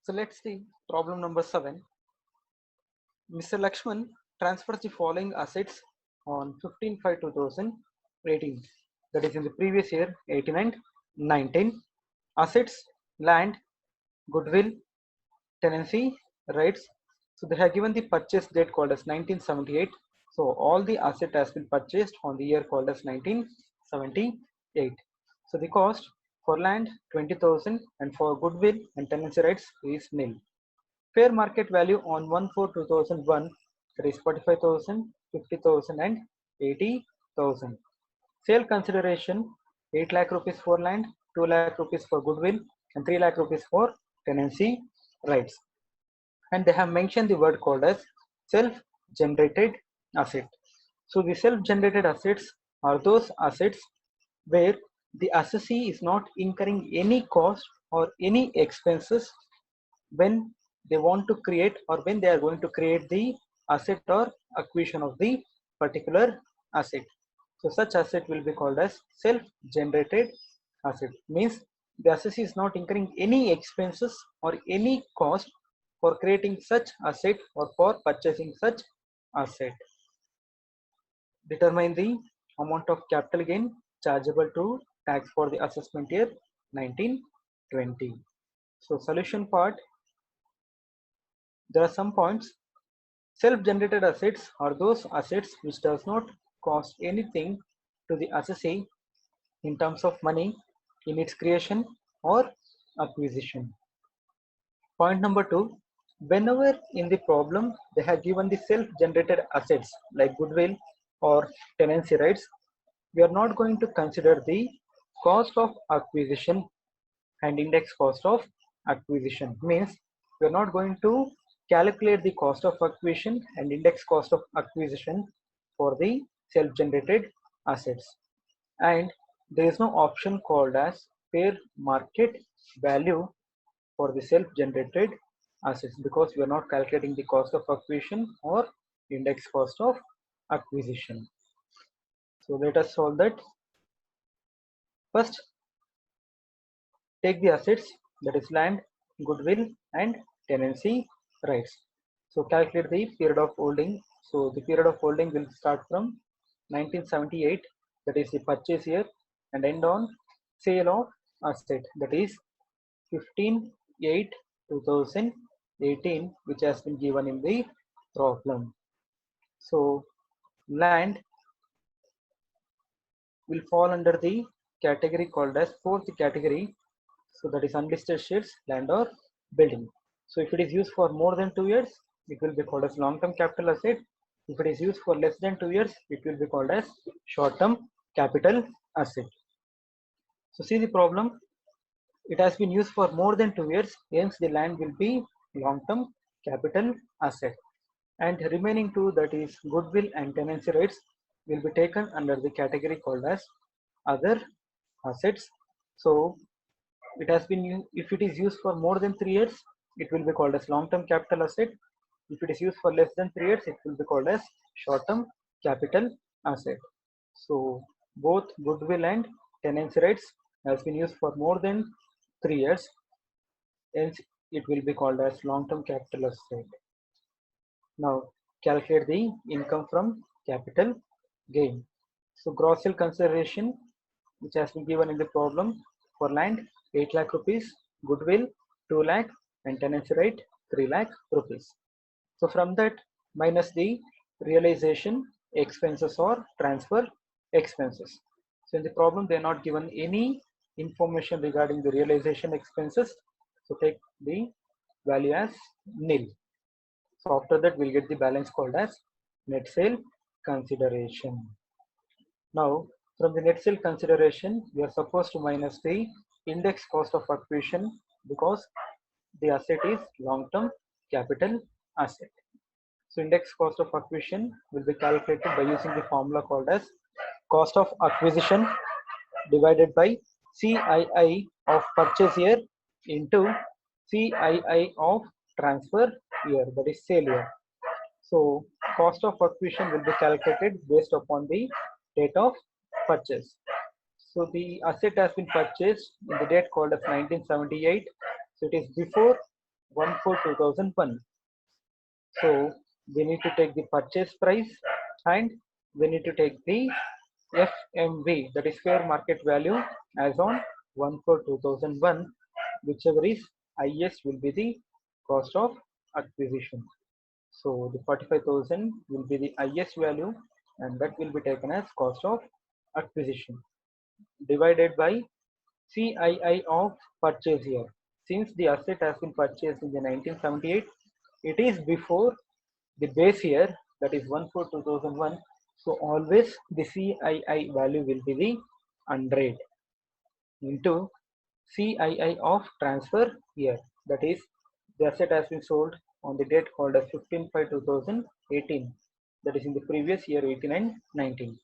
So let's see problem number 7. Mr. Lakshman transfers the following assets on 15/5/2018, that is in the previous year 18 and 19. Assets, land, goodwill, tenancy, rights. So they have given the purchase date called as 1978. So all the asset has been purchased on the year called as 1978. So the cost for land 20,000 and for goodwill and tenancy rights is nil. Fair market value on 1/4/2001, that is 45,000, 50,000 and 80,000. Sale consideration 8 lakh rupees for land, 2 lakh rupees for goodwill and 3 lakh rupees for tenancy rights. And they have mentioned the word called as self-generated asset. So the self-generated assets are those assets where the assessee is not incurring any cost or any expenses when they want to create or when they are going to create the asset or acquisition of the particular asset. So such asset will be called as self-generated asset. Means the assessee is not incurring any expenses or any cost for creating such asset or for purchasing such asset. Determine the amount of capital gain chargeable to tax for the assessment year 1920. So solution part, there are some points. Self-generated assets are those assets which does not cost anything to the assessee in terms of money in its creation or acquisition. Point number 2, whenever in the problem they have given the self-generated assets like goodwill or tenancy rights, we are not going to consider the cost of acquisition and index cost of acquisition. Means we are not going to calculate the cost of acquisition and index cost of acquisition for the self-generated assets. And there is no option called as fair market value for the self-generated assets because we are not calculating the cost of acquisition or index cost of acquisition. So let us solve that. First, take the assets, that is land, goodwill and tenancy rights. So calculate the period of holding. So the period of holding will start from 1978, that is the purchase year, and end on sale of asset, that is 15/8/2018, which has been given in the problem. So land will fall under the category called as fourth category. So that is unlisted shares, land or building. So if it is used for more than 2 years, it will be called as long-term capital asset. If it is used for less than 2 years, it will be called as short-term capital asset. So see the problem. It has been used for more than 2 years, hence the land will be long-term capital asset. And remaining two, that is goodwill and tenancy rights, will be taken under the category called as other assets. So it has been, if it is used for more than 3 years, it will be called as long-term capital asset. If it is used for less than 3 years, it will be called as short-term capital asset. So both goodwill and tenancy rights has been used for more than 3 years, hence it will be called as long-term capital asset. Now calculate the income from capital gain. So gross sale consideration, which has been given in the problem, for land 8 lakh rupees, goodwill 2 lakh and tenancy right 3 lakh rupees. So from that minus the realization expenses or transfer expenses. So in the problem they are not given any information regarding the realization expenses. So take the value as nil. So after that we'll get the balance called as net sale consideration. Now from the net sale consideration we are supposed to minus the index cost of acquisition because the asset is long-term capital asset. So index cost of acquisition will be calculated by using the formula called as cost of acquisition divided by CII of purchase year into CII of transfer year, that is sale year. So cost of acquisition will be calculated based upon the date of purchase. So the asset has been purchased in the date called as 1978. So it is before 1/4/2001. So we need to take the purchase price and we need to take the FMV, that is fair market value, as on 1/4/2001. Whichever is highest will be the cost of acquisition. So the 45,000 will be the highest value and that will be taken as cost of acquisition divided by CII of purchase year. Since the asset has been purchased in the 1978, it is before the base year, that is 1/4/2001. So always the CII value will be the 100 into CII of transfer year, that is the asset has been sold on the date called as 15/5/2018, that is in the previous year 18 and 19.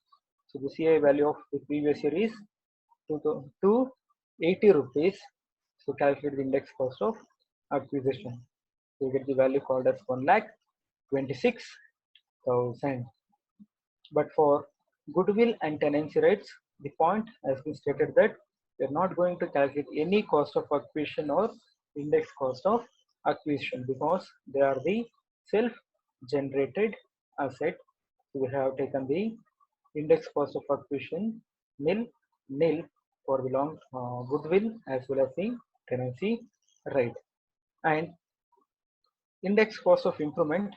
So the CII value of the previous year is 280 rupees. So calculate the index cost of acquisition. So you get the value called as 1,26,000. But for goodwill and tenancy rates, the point has been stated that we are not going to calculate any cost of acquisition or index cost of acquisition because they are the self-generated asset. So we have taken the index cost of acquisition nil for the long goodwill as well as the tenancy rate, and index cost of improvement,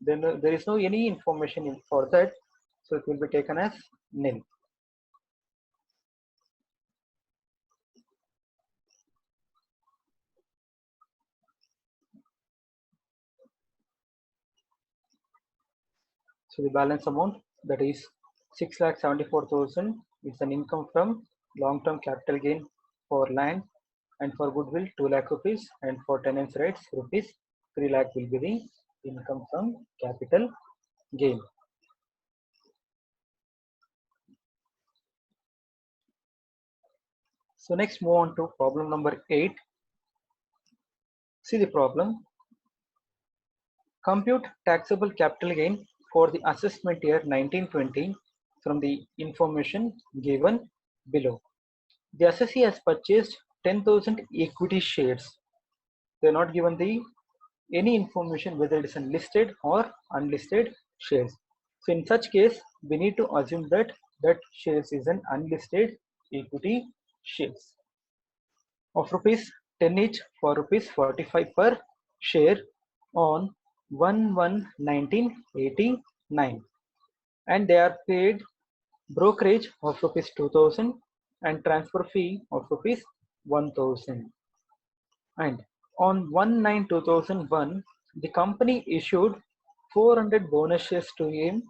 then there is no any information for that, so it will be taken as nil. So the balance amount, that is 6,74,000, is an income from long-term capital gain for land, and for goodwill 2 lakh rupees, and for tenants rates rupees 3 lakh will be the income from capital gain. So next move on to problem number 8. See the problem. Compute taxable capital gain for the assessment year 1920 from the information given below. The assessee has purchased 10,000 equity shares. They are not given the any information whether it is listed or unlisted shares. So in such case, we need to assume that that shares is an unlisted equity shares of rupees 10 each for rupees 45 per share on 1/1/1989, and they are paid brokerage of rupees 2,000 and transfer fee of rupees 1,000. And on 1/9/2001, the company issued 400 bonus shares to him.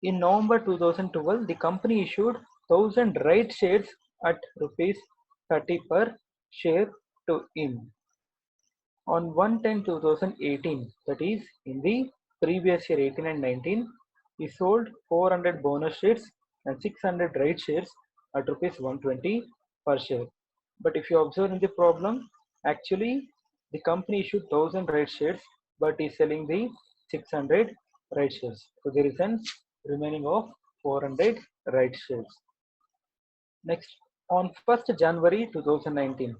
In November 2012, the company issued 1,000 right shares at rupees 30 per share to him. On 1/10/2018, that is in the previous year 18 and 19, he sold 400 bonus shares and 600 right shares at rupees 120 per share. But if you observe in the problem, actually the company issued 1,000 right shares, but is selling the 600 right shares. So there is an remaining of 400 right shares. Next, on 1st January 2019,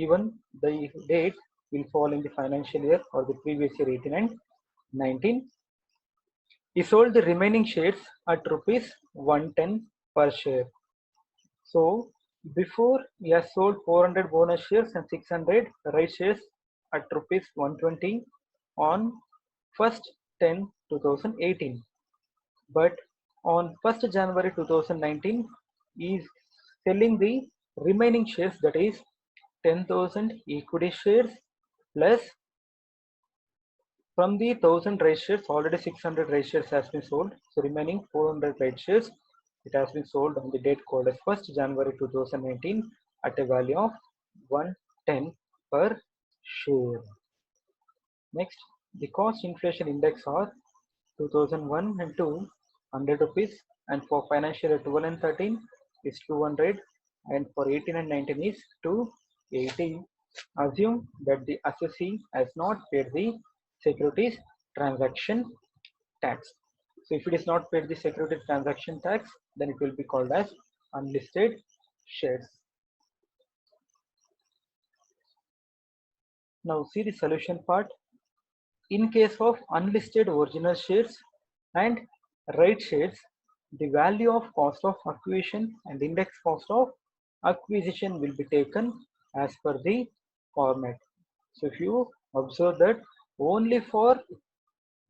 even the date will fall in the financial year or the previous year 18 and 19. He sold the remaining shares at rupees 110 per share. So before he has sold 400 bonus shares and 600 right shares at rupees 120 on 1st 10/2018. But on 1st January 2019, he is selling the remaining shares, that is 10,000 equity shares plus from the 1,000 right shares, already 600 right shares has been sold. So remaining 400 right shares, it has been sold on the date called as 1st January 2019 at a value of 110 per share. Next, the cost inflation index are 2001 and 2, 100 rupees, and for financial year 12 and 13 is 200, and for 18 and 19 is 280. Assume that the assessee has not paid the securities transaction tax. So if it is not paid the securities transaction tax, then it will be called as unlisted shares. Now see the solution part. In case of unlisted original shares and right shares, the value of cost of acquisition and index cost of acquisition will be taken as per the format. So if you observe that only for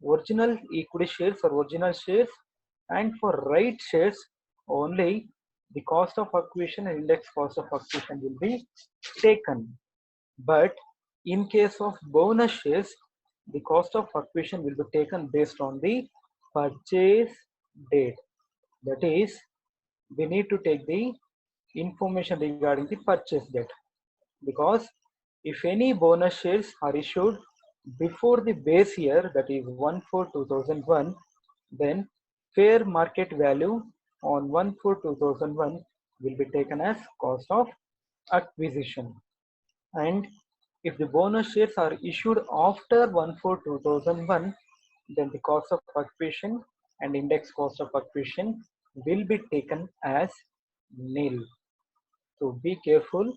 original equity shares or original shares and for right shares only, the cost of acquisition and index cost of acquisition will be taken. But in case of bonus shares, the cost of acquisition will be taken based on the purchase date. That is, we need to take the information regarding the purchase date, because if any bonus shares are issued before the base year, that is 1/4/2001, then fair market value on 1/4/2001 will be taken as cost of acquisition. And if the bonus shares are issued after 1/4/2001, then the cost of acquisition and index cost of acquisition will be taken as nil. So be careful.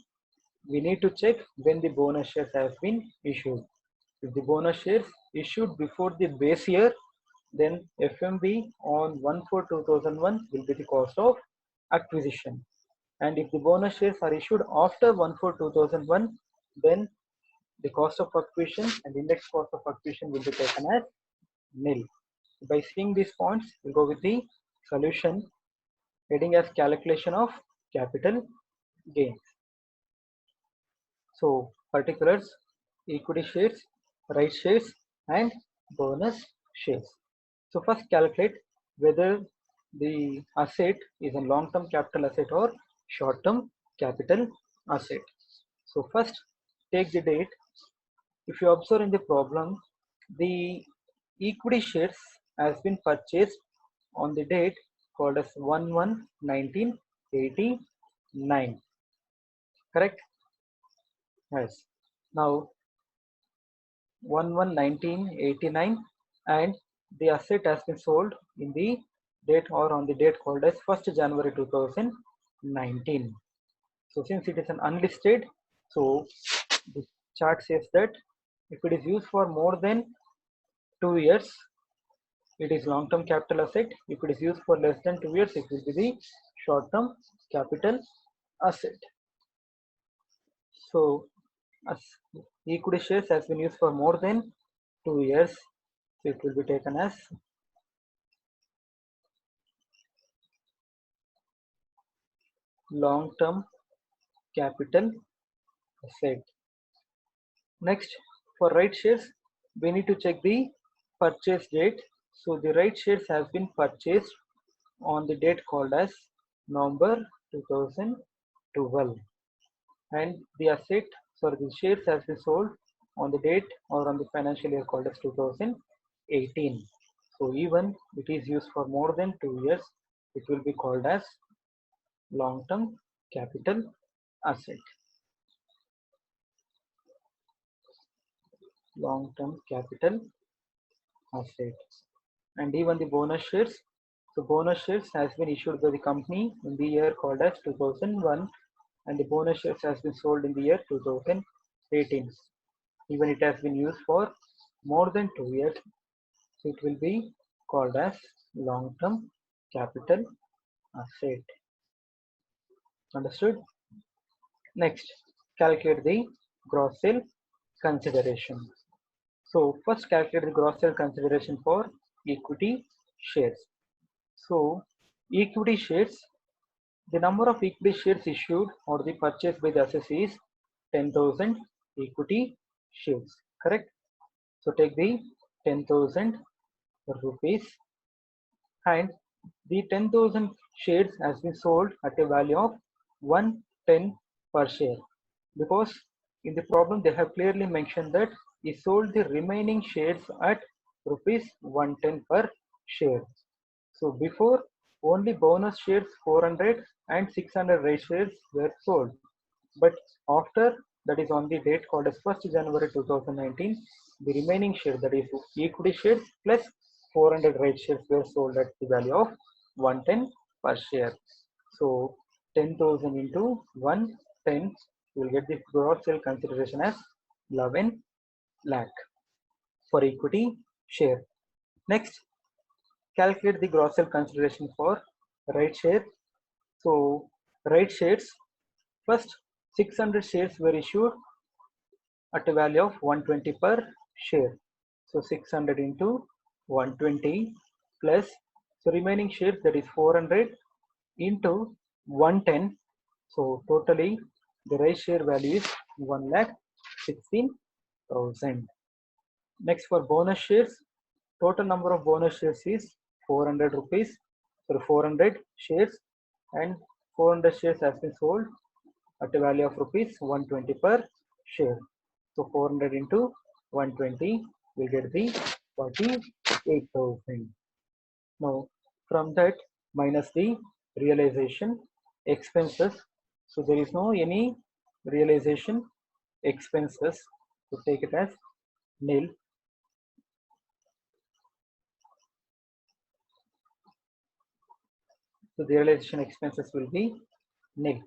We need to check when the bonus shares have been issued. If the bonus shares issued before the base year, then FMV on 1/4/2001 will be the cost of acquisition. And if the bonus shares are issued after 1/4/2001, then the cost of acquisition and index cost of acquisition will be taken as nil. By seeing these points, we'll go with the solution heading as calculation of capital gains. So particulars: equity shares, right shares, and bonus shares. So first calculate whether the asset is a long-term capital asset or short-term capital asset. So first take the date. If you observe in the problem, the equity shares has been purchased on the date called as 1/1/1989. Correct? Yes. Now 1/1/1989, and the asset has been sold in the date or on the date called as 1st January 2019. So since it is an unlisted, so the chart says that if it is used for more than 2 years, it is long-term capital asset. If it is used for less than 2 years, it will be the short-term capital asset. So as equity shares has been used for more than 2 years, so it will be taken as long-term capital asset. Next, for right shares, we need to check the purchase date. So the right shares have been purchased on the date called as November 2012, and the asset, sorry, the shares has been sold on the date or on the financial year called as 2018. So even it is used for more than 2 years, it will be called as long-term capital asset. Long-term capital asset. And even the bonus shares. So bonus shares has been issued by the company in the year called as 2001, and the bonus shares has been sold in the year 2018. Even it has been used for more than 2 years, so it will be called as long-term capital asset. Understood? Next, calculate the gross sale consideration. So first calculate the gross sale consideration for equity shares. So equity shares, the number of equity shares issued or the purchased by the assessee is 10,000 equity shares. Correct? So take the 10,000 rupees, and the 10,000 shares has been sold at a value of 110 per share, because in the problem they have clearly mentioned that he sold the remaining shares at rupees 110 per share. So before, only bonus shares 400 and 600 right shares were sold, but after, that is on the date called as 1st January 2019, the remaining shares, that is equity shares plus 400 right shares, were sold at the value of 110 per share. So 10,000 into 110, you will get the gross sale consideration as 11 lakh for equity share. Next, calculate the gross sale consideration for right share. So right shares, first 600 shares were issued at a value of 120 per share. So 600 into 120 plus, so remaining shares, that is 400 into 110. So totally the right share value is 1,16,000. Next, for bonus shares, total number of bonus shares is 400 rupees. So 400 shares, and 400 shares has been sold at a value of rupees 120 per share. So 400 into 120 will get the 48,000. Now from that, minus the realization expenses. So there is no any realization expenses, to take it as nil. So the realization expenses will be nil.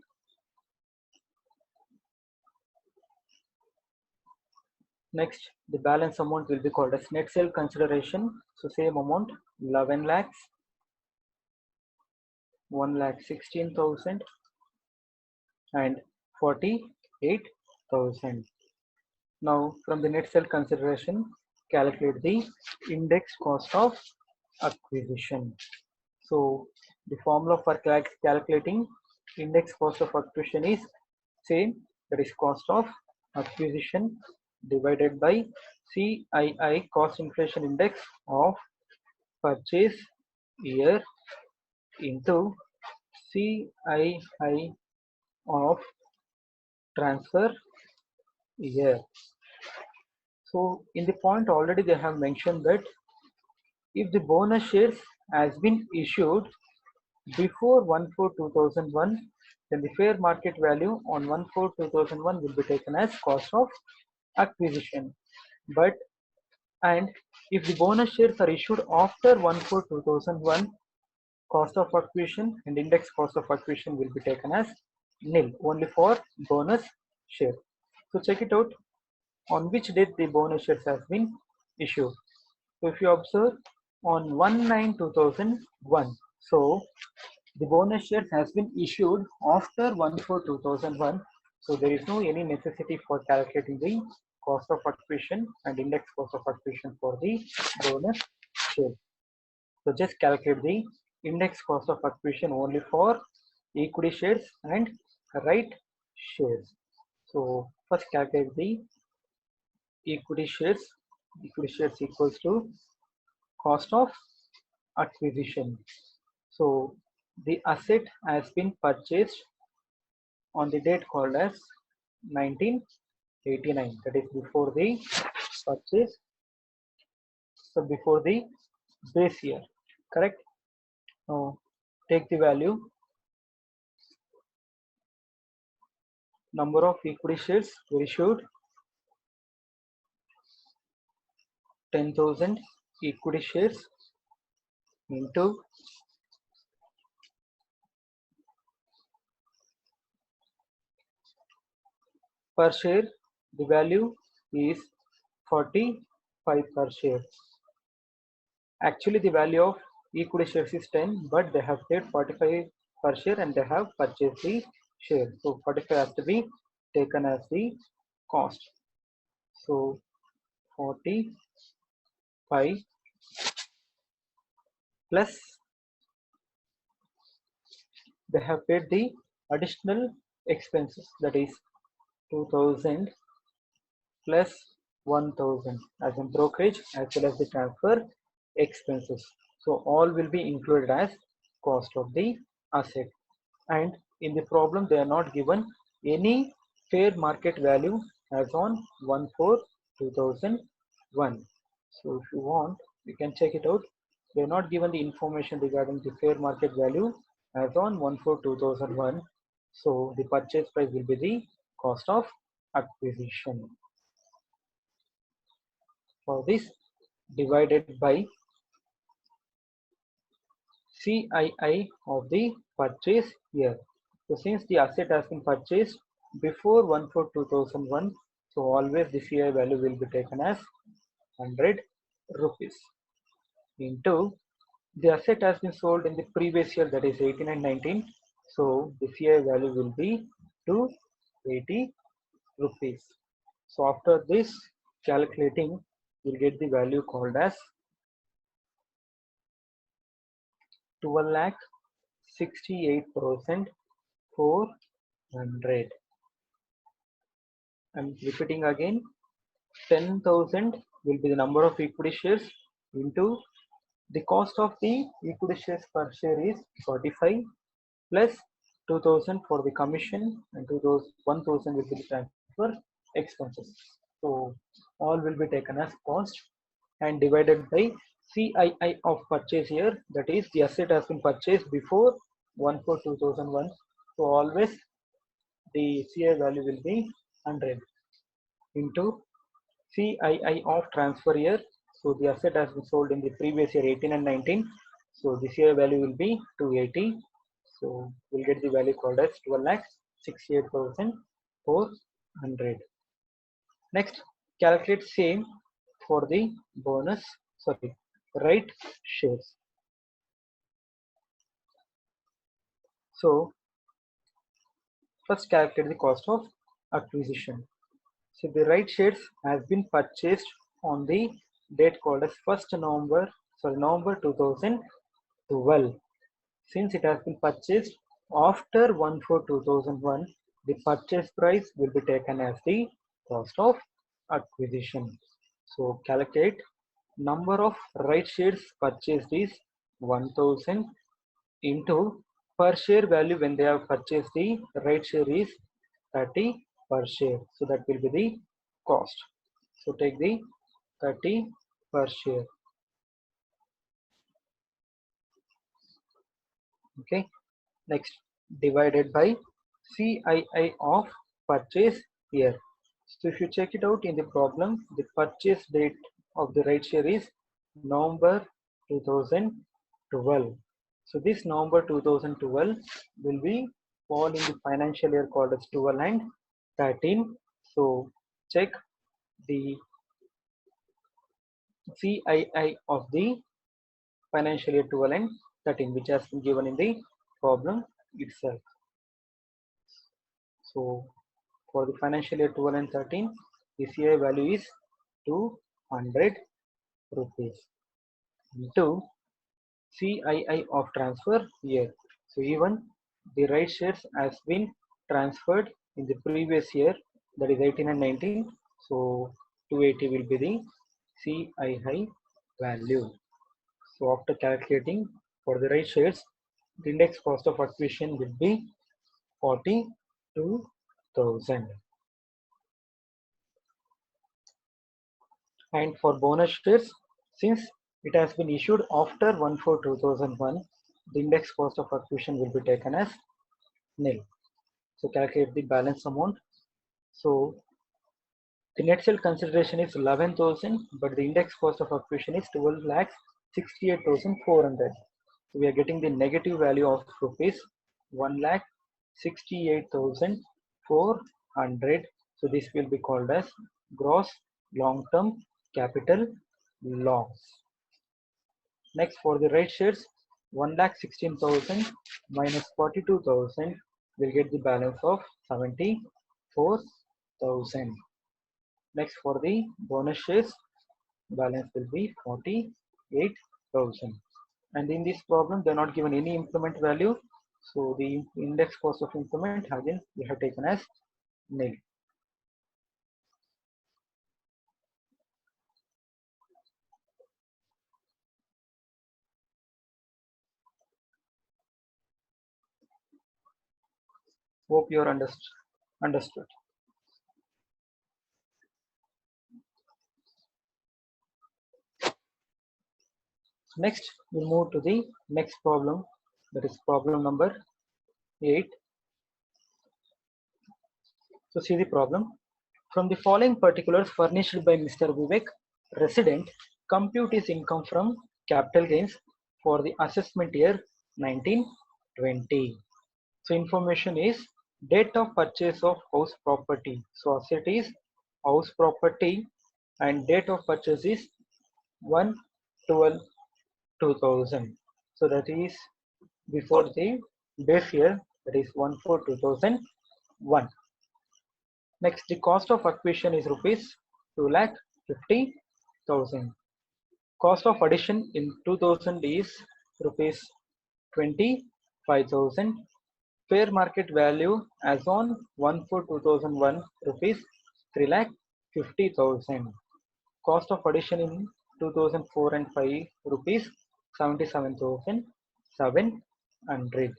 Next, the balance amount will be called as net sale consideration. So same amount, 11 lakhs, 1,16,000 and 48,000. Now from the net sale consideration, calculate the index cost of acquisition. So the formula for calculating index cost of acquisition is same, that is cost of acquisition divided by CII, cost inflation index of purchase year, into CII of transfer year. So in the point already they have mentioned that if the bonus shares has been issued before 1/4/2001, then the fair market value on 1/4/2001 will be taken as cost of acquisition. But and if the bonus shares are issued after 1/4/2001, cost of acquisition and index cost of acquisition will be taken as nil only for bonus share. So check it out, on which date the bonus shares has been issued. So if you observe, on 1/9/2001, so the bonus shares has been issued after 1/4/2001. So there is no any necessity for calculating the cost of acquisition and index cost of acquisition for the bonus share. So just calculate the index cost of acquisition only for equity shares and right shares. So first calculate the equity shares. Equity shares equals to cost of acquisition. So the asset has been purchased on the date called as 1989, that is before the purchase, so before the base year, correct? Now take the value, number of equity shares were issued, 10,000 equity shares into per share, the value is 45 per share. Actually the value of equity shares is 10, but they have paid 45 per share and they have purchased the share. So 45 has to be taken as the cost. So 45 plus they have paid the additional expenses, that is 2,000 plus 1,000 as in brokerage as well as the transfer expenses. So all will be included as cost of the asset. And in the problem they are not given any fair market value as on 1/4/2001. So if you want, you can check it out. They are not given the information regarding the fair market value as on 1/4/2001. So the purchase price will be the cost of acquisition. For this, divided by CII of the purchase year. So since the asset has been purchased before 1/4/2001, So always the CI value will be taken as 100 rupees into the asset has been sold in the previous year, that is 18 and 19. So the CI value will be 280 rupees. So after this calculating, we'll get the value called as 12 lakh 68,400. I'm repeating again, 10,000 will be the number of equity shares into the cost of the equity shares per share is 45 plus 2,000 for the commission and 1,000 will be the transfer expenses. So all will be taken as cost and divided by CII of purchase year, that is the asset has been purchased before 1/4/2001. So always the CI value will be 100 into CII of transfer year. So the asset has been sold in the previous year 18 and 19. So the CI value will be 280. So we'll get the value called as 12,68,400. Next, calculate same for the right shares. So first calculate the cost of acquisition. So the right shares has been purchased on the date called as November 2012. Since it has been purchased after 1/4/2001, the purchase price will be taken as the cost of acquisition. So calculate number of right shares purchased is 1000 into per share value when they have purchased the right share is 30 per share. So that will be the cost. So take the 30 per share. Okay. Next, divided by CII of purchase year. So if you check it out in the problem, the purchase date of the right share is November 2012. So this November 2012 will be fall in the financial year called as 12 and 13. So check the CII of the financial year 12 and 13, which has been given in the problem itself. So for the financial year 12 and 13, the CI value is 200 rupees into CII of transfer year. So even the right shares has been transferred in the previous year, that is 18 and 19. So 280 will be the CII value. So after calculating for the right shares, the index cost of acquisition will be 42,000. And for bonus shares, since it has been issued after 1/4/2001, the index cost of acquisition will be taken as nil. So calculate the balance amount. So the net sale consideration is 11,000, but the index cost of acquisition is 12,68,400. So we are getting the negative value of rupees 1,68,400. So this will be called as gross long-term capital loss. Next, for the right shares, 1,16,000 minus 42,000 will get the balance of 74,000. Next, for the bonus shares, balance will be 48,000. And in this problem, they are not given any implement value. So the index cost of implement again we have taken as nil. Hope you are understood. Next, we'll move to the next problem, that is problem number 8. So see the problem. From the following particulars furnished by Mr. Vivek, resident, compute his income from capital gains for the assessment year 1920. So information is date of purchase of house property. So asset is house property, and date of purchase is 1/12/2000. So that is before the base year, that is 1/4/2001. Next, the cost of acquisition is rupees 2,50,000. Cost of addition in 2000 is rupees 25,000. Fair market value as on 1/4/2001 rupees 3,50,000. Cost of addition in 2004 and 5 rupees 77,700.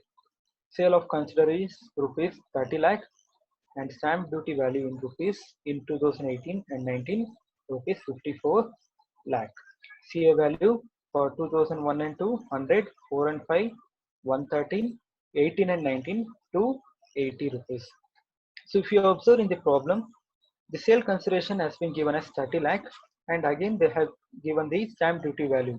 Sale of consider is rupees 30 lakh and stamp duty value in rupees in 2018 and 19 rupees 54 lakh. CA value for 2001 and 2 100, 4 and 5 113, 18 and 19 280 rupees. So if you observe in the problem, the sale consideration has been given as 30 lakh and again they have given the stamp duty value.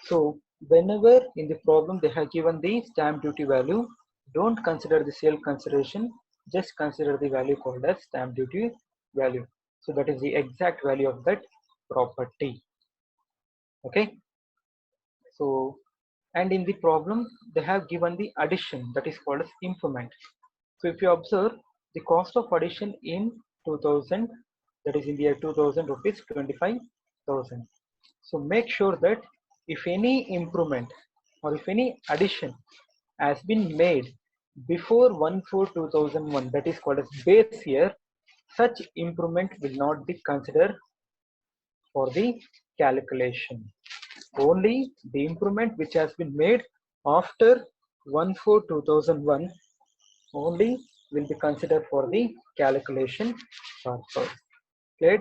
So whenever in the problem they have given the stamp duty value, don't consider the sale consideration, just consider the value called as stamp duty value. So that is the exact value of that property. Okay. So, and in the problem they have given the addition, that is called as improvement. So if you observe, the cost of addition in 2000, that is in the year 2000 rupees 25,000. So make sure that if any improvement or if any addition has been made before 1/4/2001, that is called as base year, such improvement will not be considered for the calculation. Only the improvement which has been made after 1/4/2001 only will be considered for the calculation purpose. Clear?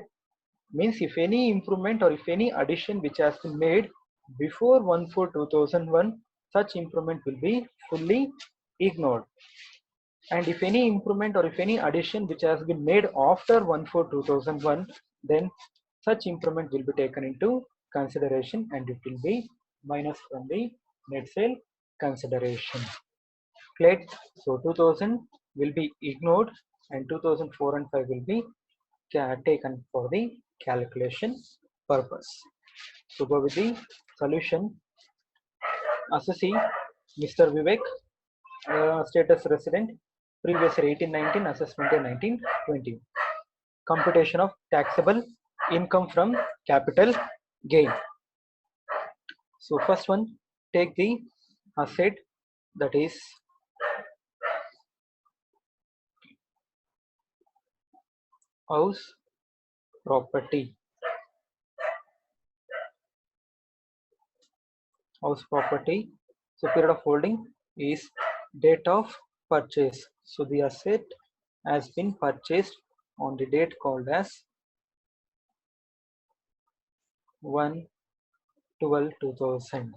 Means if any improvement or if any addition which has been made before 1/4/2001, such improvement will be fully ignored. And if any improvement or if any addition which has been made after 1/4/2001, then such improvement will be taken into consideration and it will be minus from the net sale consideration. Clear? So 2000 will be ignored and 2004 and 5 will be taken for the calculation purpose. So go with the solution. Assessee Mr. Vivek, status resident, previous year 1819, assessment year 1920. Computation of taxable income from capital gain. So first one, take the asset, that is house property. House property. So period of holding is date of purchase. So the asset has been purchased on the date called as 1/12/2000.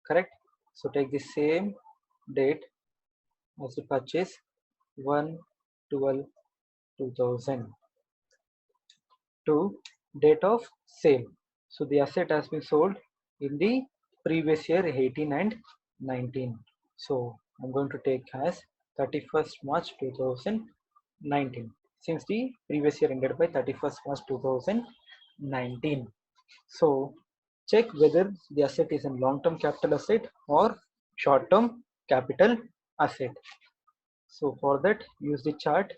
Correct? So take the same date as the purchase, 1/12/2000, to date of sale. So the asset has been sold in the previous year 18 and 19. So I'm going to take as 31st March 2019, since the previous year ended by 31st March 2019. So check whether the asset is a long-term capital asset or short-term capital asset. So for that, use the chart.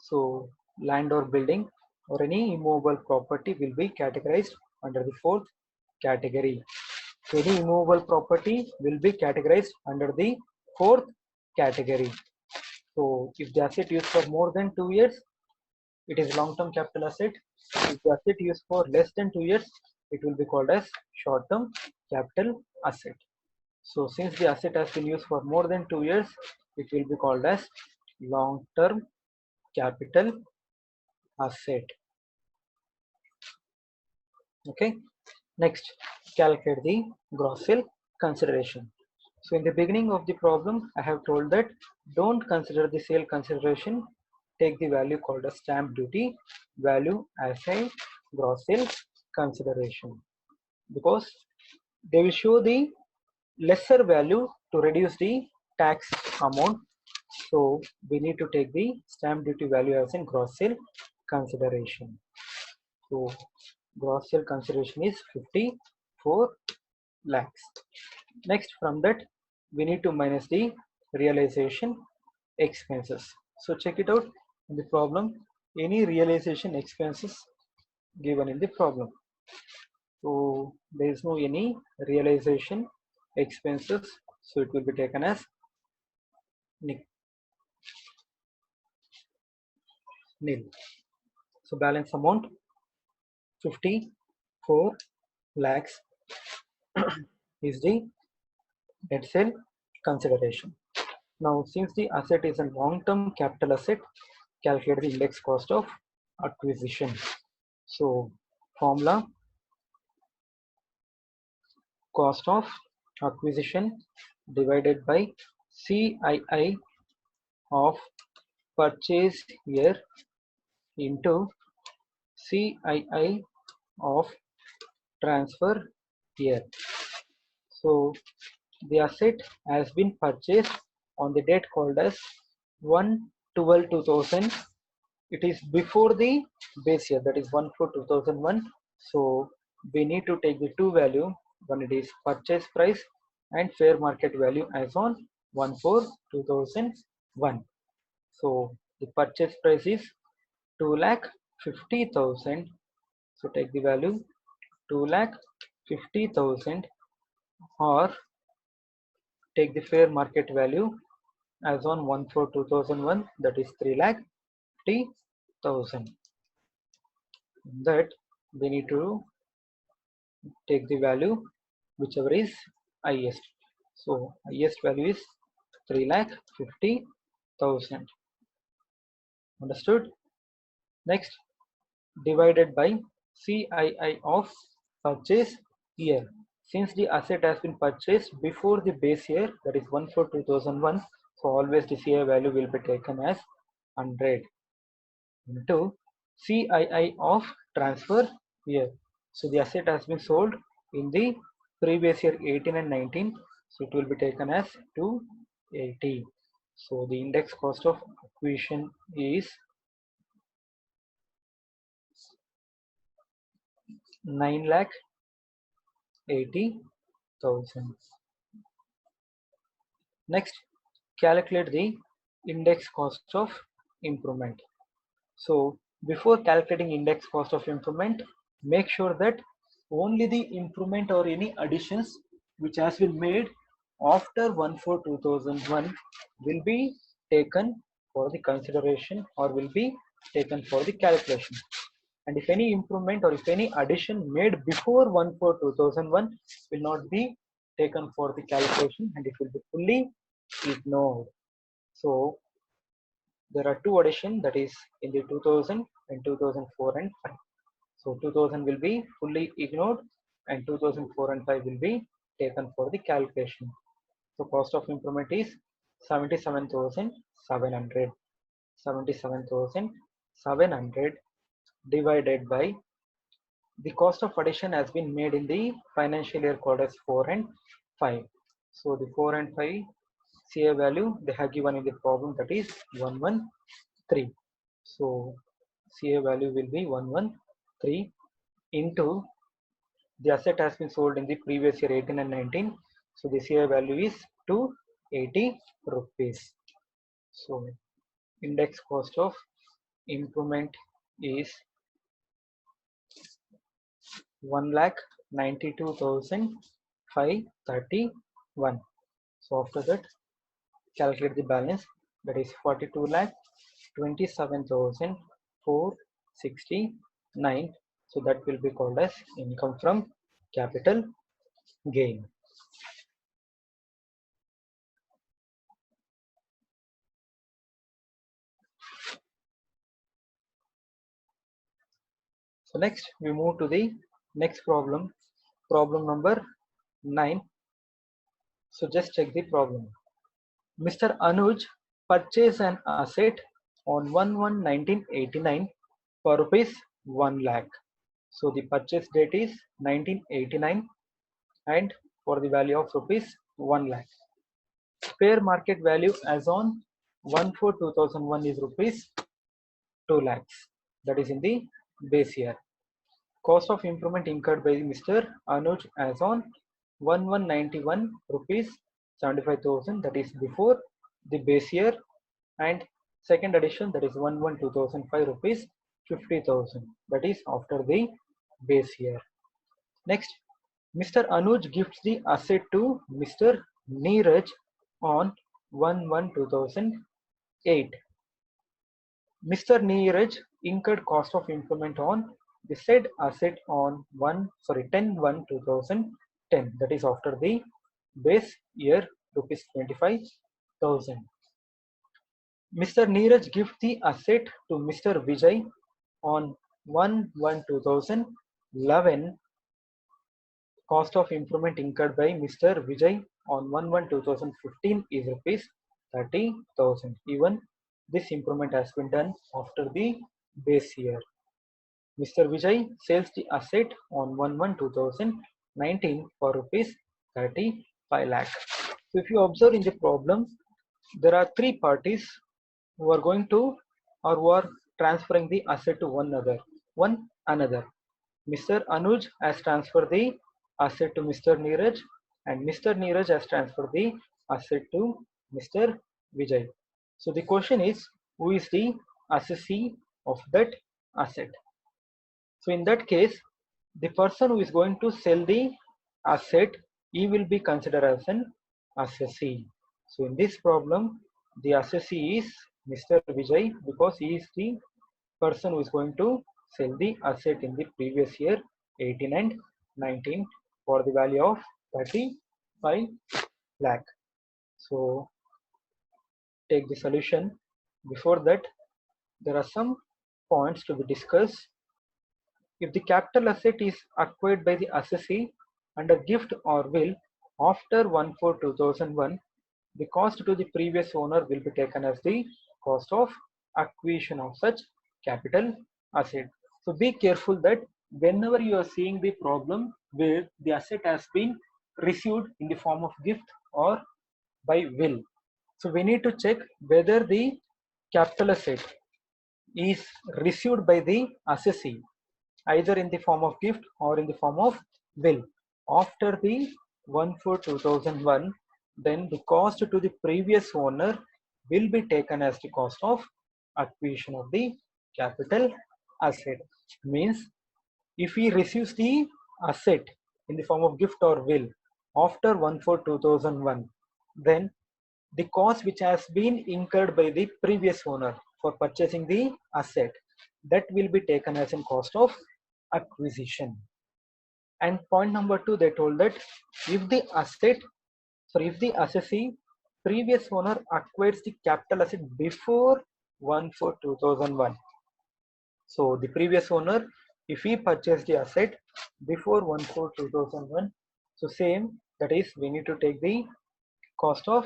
So land or building or any immovable property will be categorized under the fourth category. So any immovable property will be categorized under the fourth category. So if the asset used for more than 2 years, it is long-term capital asset. If the asset used for less than 2 years, it will be called as short-term capital asset. So since the asset has been used for more than 2 years, it will be called as long-term capital asset. Okay. Next, calculate the gross sale consideration. So in the beginning of the problem, I have told that don't consider the sale consideration. Take the value called as stamp duty value as a gross sale consideration, because they will show the lesser value to reduce the tax amount. So we need to take the stamp duty value as in gross sale consideration. So gross sale consideration is 54 lakhs. Next, from that we need to minus the realization expenses. So check it out in the problem. Any realization expenses given in the problem. So there is no any realization expenses. So it will be taken as nil. So balance amount 54 lakhs is the net sale consideration. Now, since the asset is a long-term capital asset, calculate the index cost of acquisition. So, formula cost of acquisition divided by CII of purchase year into CII of transfer year. So, the asset has been purchased on the date called as 1/12/2000. It is before the base year, that is 1/4/2001. So we need to take the two value. One, it is purchase price and fair market value as on 1/4/2001. So the purchase price is 2,50,000. So take the value 2,50,000, or take the fair market value as on 1/4/2001, that is 3,50,000. That we need to take the value whichever is highest. So highest value is 3,50,000. Understood? Next, divided by CII of purchase year. Since the asset has been purchased before the base year, that is 1/4/2001, so always the CII value will be taken as 100 into CII of transfer year. So the asset has been sold in the previous year 18 and 19, so it will be taken as 280. So the index cost of acquisition is 9,80,000. Next, calculate the index cost of improvement. So before calculating index cost of improvement, make sure that only the improvement or any additions which has been made after 1/4/2001 will be taken for the consideration or will be taken for the calculation. And if any improvement or if any addition made before 1/4/2001 will not be taken for the calculation and it will be fully ignored. So there are two additions, that is in the 2000 and 2004 and 5. So 2000 will be fully ignored and 2004 and 5 will be taken for the calculation. So cost of improvement is 77,700. 77,700 divided by the cost of addition has been made in the financial year called as 4 and 5. So the 4 and 5 CA value they have given in the problem, that is 113. So CA value will be 113 into the asset has been sold in the previous year 18 and 19. So the CA value is 280 rupees. So index cost of improvement is 1,92,531. So after that, calculate the balance, that is 42,27,469. So that will be called as income from capital gain. So next we move to the next problem, problem number 9. So just check the problem. Mr. Anuj purchased an asset on 1/1/1989 for rupees 1 lakh. So the purchase date is 1989 and for the value of rupees 1 lakh. Fair market value as on 1/4/2001 is rupees 2 lakhs. That is in the base year. Cost of improvement incurred by Mr. Anuj as on 1191 rupees 75,000, that is before the base year, and second addition, that is 11/2005 rupees 50,000, that is after the base year. Next, Mr. Anuj gives the asset to Mr. Neeraj on 11/2008. Mr. Neeraj incurred cost of improvement on the said asset on 10/1/2010, that is after the base year rupees 25,000. Mr. Neeraj gives the asset to Mr. Vijay on 1/1/2011. Cost of improvement incurred by Mr. Vijay on 1/1/2015 is rupees 30,000. Even this improvement has been done after the base year. Mr. Vijay sells the asset on 1/1/2019 for rupees 35 lakh. So if you observe in the problem, there are three parties who are going to or who are transferring the asset to one another. Mr. Anuj has transferred the asset to Mr. Neeraj, and Mr. Neeraj has transferred the asset to Mr. Vijay. So the question is, who is the assessee of that asset? So in that case, the person who is going to sell the asset, he will be considered as an assessee. So in this problem, the assessee is Mr. Vijay because he is the person who is going to sell the asset in the previous year 18 and 19 for the value of 35 lakh. So take the solution. Before that, there are some points to be discussed. If the capital asset is acquired by the assessee under gift or will after 1/4/2001, the cost to the previous owner will be taken as the cost of acquisition of such capital asset. So be careful that whenever you are seeing the problem where the asset has been received in the form of gift or by will, so we need to check whether the capital asset is received by the assessee either in the form of gift or in the form of will after the 1/4/2001, then the cost to the previous owner will be taken as the cost of acquisition of the capital asset. Means if he receives the asset in the form of gift or will after 1/4/2001, then the cost which has been incurred by the previous owner for purchasing the asset, that will be taken as a cost of acquisition. And point number 2, they told that if the assessee previous owner acquires the capital asset before 1/4/2001, so the previous owner, if he purchased the asset before 1/4/2001, so same, that is we need to take the cost of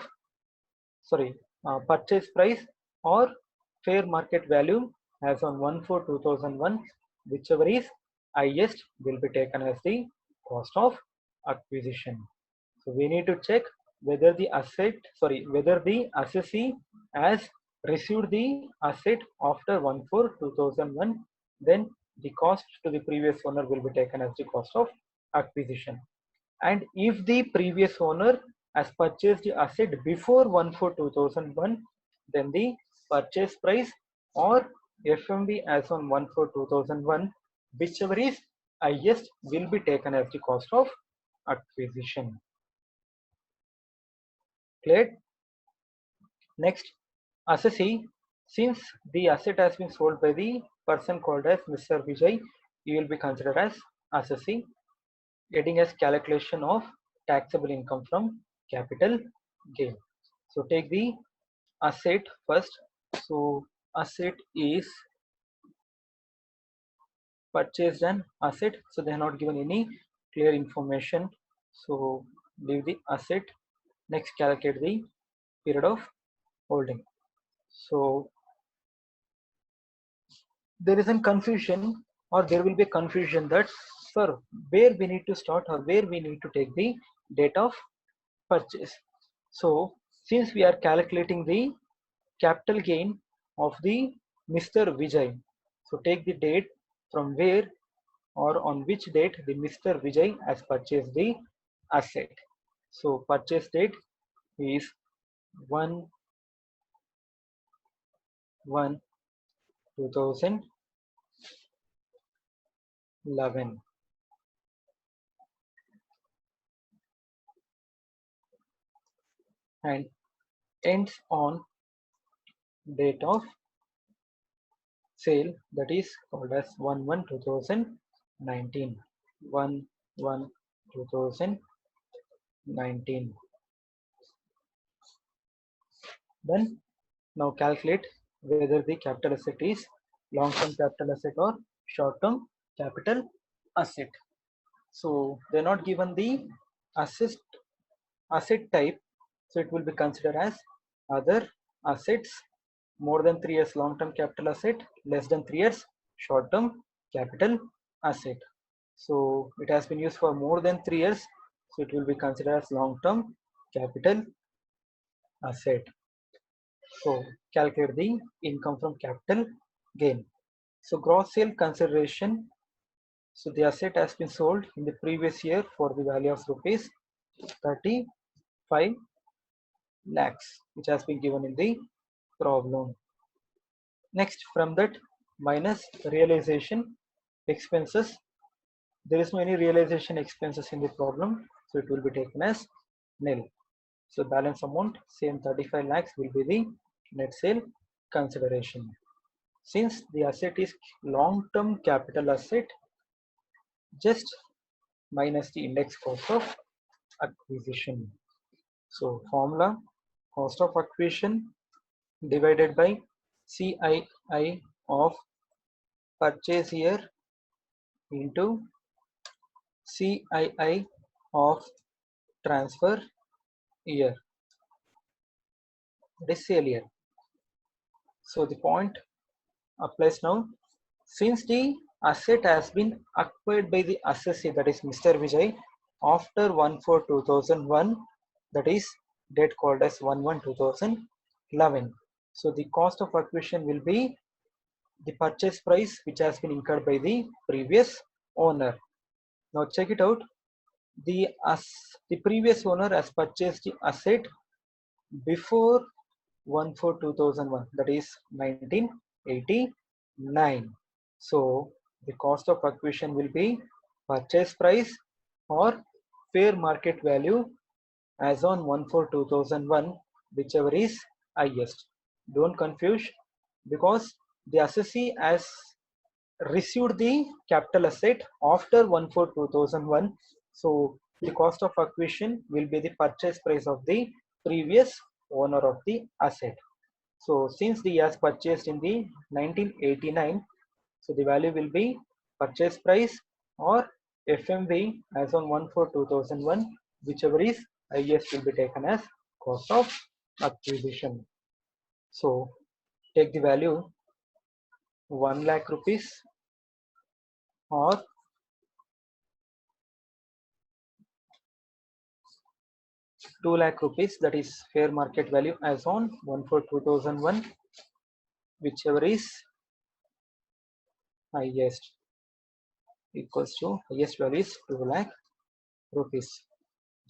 purchase price or fair market value as on 1/4/2001, whichever is highest will be taken as the cost of acquisition. So we need to check whether the assessee has received the asset after 1/4/2001, then the cost to the previous owner will be taken as the cost of acquisition. And if the previous owner has purchased the asset before 1/4/2001, then the purchase price or FMV as on 1/4/2001, whichever is highest will be taken as the cost of acquisition. Clear? Next, assessee, since the asset has been sold by the person called as Mr. Vijay, he will be considered as assessee. Heading as calculation of taxable income from capital gain. So take the asset first. So asset is purchased an asset, so they are not given any clear information, so leave the asset. Next, calculate the period of holding. So there is a confusion, or there will be a confusion that, sir, where we need to start or where we need to take the date of purchase. So since we are calculating the capital gain of the Mr. Vijay. So take the date from where or on which date the Mr. Vijay has purchased the asset. So purchase date is 1/1/2011 and ends on date of sale, that is called as 1/1/2019. 1/1/2019. Then now calculate whether the capital asset is long-term capital asset or short-term capital asset. So they're not given the asset type, so it will be considered as other assets, more than 3 years long-term capital asset, less than 3 years short-term capital asset. So it has been used for more than 3 years, so it will be considered as long-term capital asset. So calculate the income from capital gain. So gross sale consideration. So the asset has been sold in the previous year for the value of rupees 35 lakhs, which has been given in the problem. Next, from that minus realization expenses. There is no any realization expenses in the problem, so it will be taken as nil. So balance amount, same 35 lakhs will be the net sale consideration. Since the asset is long-term capital asset, just minus the index cost of acquisition. So formula, cost of acquisition divided by CII of purchase year into CII of transfer year. That is sale year. So the point applies now. Since the asset has been acquired by the assessee, that is Mr. Vijay, after 1/4/2001, that is date called as 1/1/2011. So the cost of acquisition will be the purchase price which has been incurred by the previous owner. Now check it out. The previous owner has purchased the asset before 1/4/2001, that is 1989. So the cost of acquisition will be purchase price or fair market value as on 1/4/2001, whichever is highest. Don't confuse, because the assessee has received the capital asset after 1/4/2001. So the cost of acquisition will be the purchase price of the previous owner of the asset. So since the has purchased in the 1989, so the value will be purchase price or FMV as on 1/4/2001, whichever is highest will be taken as cost of acquisition. So take the value 1 lakh rupees or 2 lakh rupees, that is fair market value as on 1/4/2001, whichever is highest, equals to highest value is 2 lakh rupees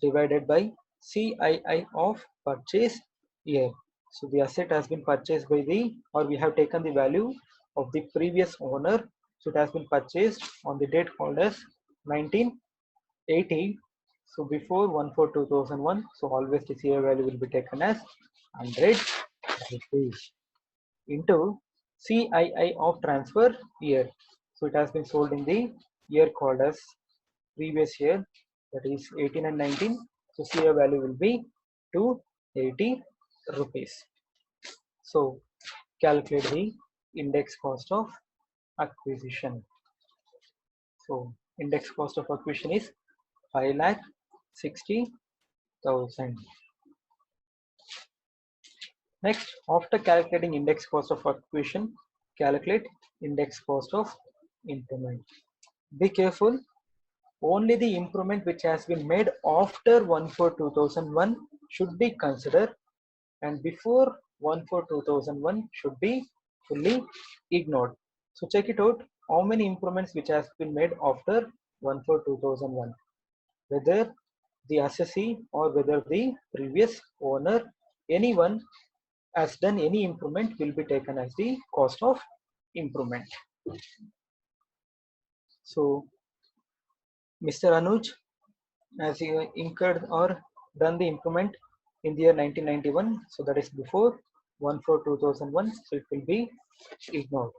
divided by CII of purchase year. So the asset has been purchased by the, or we have taken the value of the previous owner. So it has been purchased on the date called as 1980. So before 1/4/2001, so always the CII value will be taken as 100 rupees into CII of transfer year. So it has been sold in the year called as previous year, that is 18 and 19. So CII value will be 280 rupees. So calculate the index cost of acquisition. So index cost of acquisition is 5,60,000. Next, after calculating index cost of acquisition, calculate index cost of improvement. Be careful, only the improvement which has been made after 1/4/2001 should be considered, and before 1/4/2001 should be fully ignored. So check it out, how many improvements which has been made after 1/4/2001, whether the assessee or whether the previous owner, anyone has done any improvement will be taken as the cost of improvement. So Mr. Anuj, as he incurred or done the improvement in the year 1991, so that is before 1/4/2001, so it will be ignored.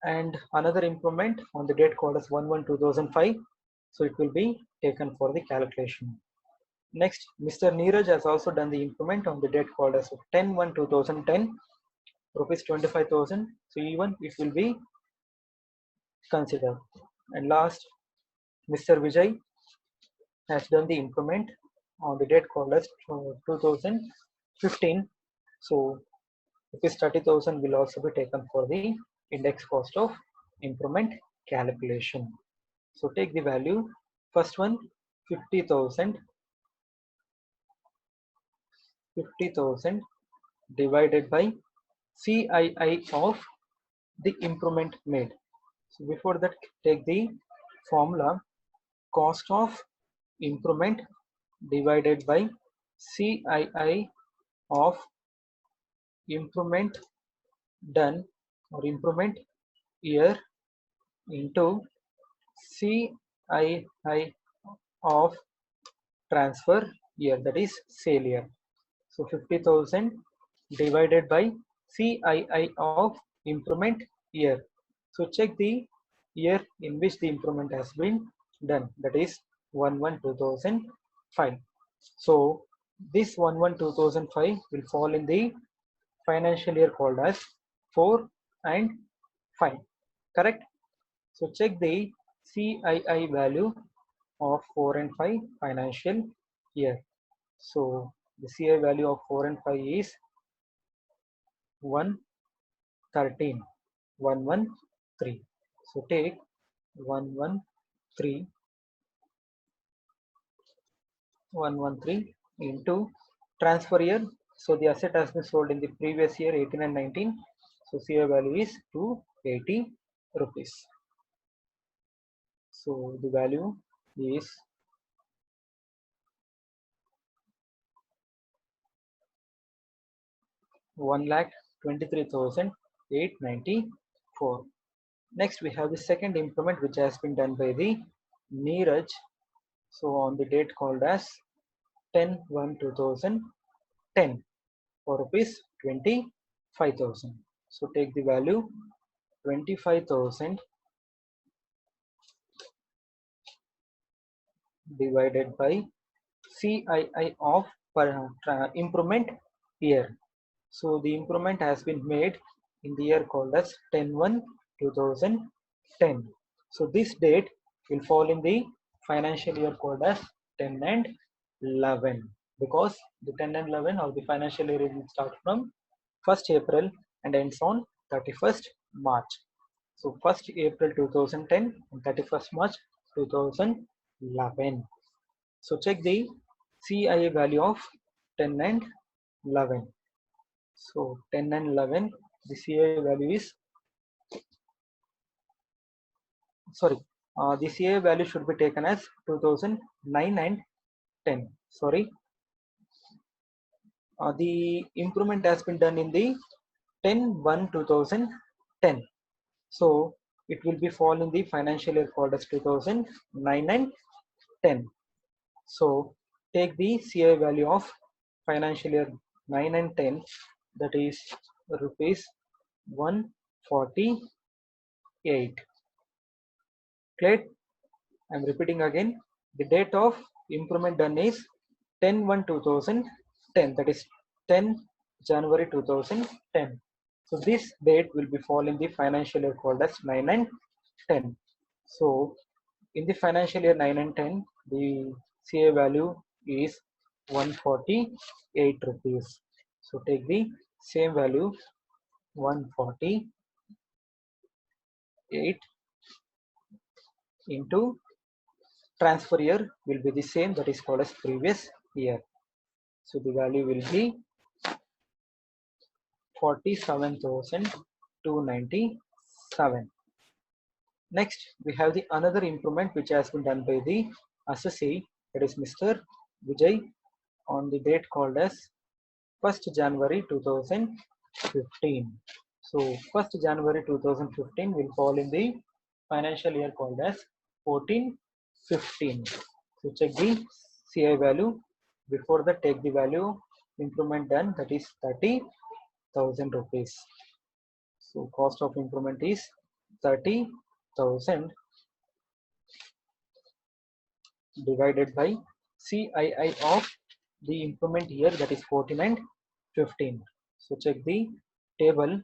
And another improvement on the date called as 1/1/2005, so it will be taken for the calculation. Next, Mr. Neeraj has also done the improvement on the date called as 10/1/2010, rupees 25,000, so even it will be considered. And last, Mr. Vijay has done the improvement on the date called as 2015, so rupees 30,000 will also be taken for the index cost of improvement calculation. So take the value, first one 50,000 divided by CII of the improvement made. So before that, take the formula, cost of improvement divided by CII of improvement done or improvement year into CII of transfer year, that is sale year. So 50,000 divided by CII of improvement year. So check the year in which the improvement has been done, that is 1/1/2005. So this 1/1/2005 will fall in the financial year called as 4 and 5, correct? So check the CII value of 4 and 5 financial year. So the CII value of 4 and 5 is 113, 113. So take 113 into transfer year. So the asset has been sold in the previous year 18 and 19. So CII value is 280 rupees. So the value is 1,23,894. Next, we have the second improvement which has been done by the Neeraj. So on the date called as 10/1/2010 for rupees 25,000. So take the value 25,000 divided by CII of improvement year. So the improvement has been made in the year called as 10/1/2010. So this date will fall in the financial year called as 10 and 11, because the 10 and 11 of the financial year will start from 1st April and ends on 31st March. So 1st April 2010 and 31st March 2011. So check the CII value of 10 and 11. So 10 and 11, the CII value is, sorry, the CII value should be taken as 2009 and 10. Sorry, the improvement has been done in the 10/1/2010. So it will be fall in the financial year called as 2009 and 10. So take the CII value of financial year 9 and 10, that is rupees 148. Clear? I'm repeating again. The date of improvement done is 10/1/2010, that is 10 January 2010. So this date will be fall in the financial year called as 9 and 10. So in the financial year 9 and 10, the CA value is 148 rupees. So take the same value 148 into transfer year will be the same, that is called as previous year. So the value will be 47,297. Next, we have the another improvement which has been done by the assessee, that is Mr. Vijay, on the date called as 1st January 2015. So 1st January 2015 will fall in the financial year called as 1415. So check the CI value. Before that, take the value improvement done, that is 30,000 rupees. So cost of improvement is 30,000 divided by CII of the improvement here, that is 14 and 15. So check the table